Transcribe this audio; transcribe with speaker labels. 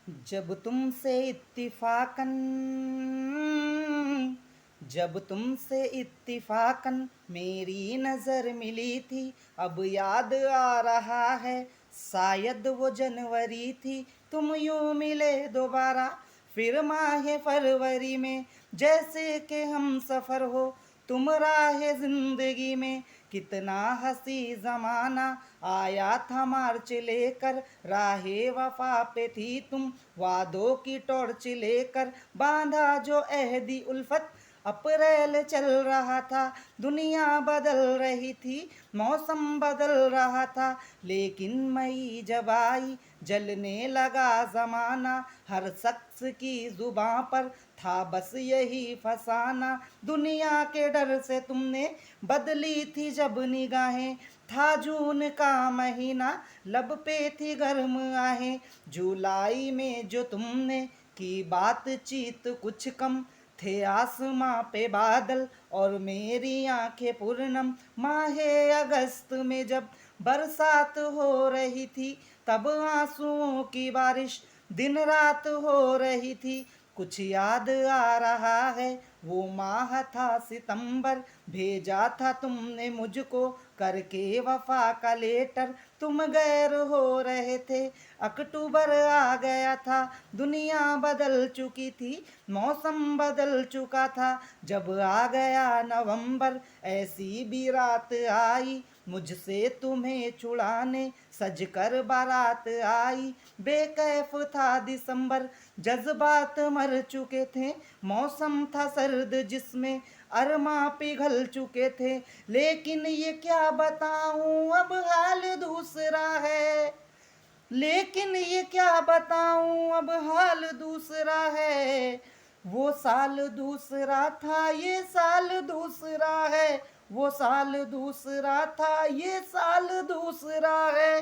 Speaker 1: जब तुमसे इत्तिफाकन मेरी नजर मिली थी, अब याद आ रहा है शायद वो जनवरी थी। तुम यूं मिले दोबारा फिर माह फरवरी में, जैसे कि हम सफर हो तुम राह जिंदगी में। कितना हंसी जमाना आया था मार्च लेकर, राहे वफा पे थी तुम वादों की टॉर्च लेकर। बांधा जो अहदी उल्फत अप्रैल चल रहा था, दुनिया बदल रही थी, मौसम बदल रहा था। लेकिन मई जब आई जलने लगा जमाना, हर शख्स की जुबां पर था बस यही फसाना। दुनिया के डर से तुमने बदली थी जब निगाहें, था जून का महीना लब पे थी गर्म आहें। जुलाई में जो तुमने की बातचीत कुछ कम, थे आसमां पे बादल और मेरी आंखें पूर्णम। माहे अगस्त में जब बरसात हो रही थी, तब आंसुओं की बारिश दिन रात हो रही थी। कुछ याद आ रहा है वो माह था सितंबर, भेजा था तुमने मुझको करके वफा का लेटर। तुम गैर हो रहे थे, अक्टूबर आ गया था, दुनिया बदल चुकी थी, मौसम बदल चुका था। जब आ गया नवंबर ऐसी भी रात आई, मुझसे तुम्हें छुड़ाने सज कर बारात आई। बेकैफ था दिसंबर, जज्बात मर चुके थे, मौसम था सर्द जिसमें अरमा पिघल चुके थे। लेकिन ये क्या बताऊं अब हाल दूसरा है, लेकिन ये क्या बताऊं अब हाल दूसरा है। वो साल दूसरा था ये साल दूसरा है, वो साल दूसरा था ये साल दूसरा है।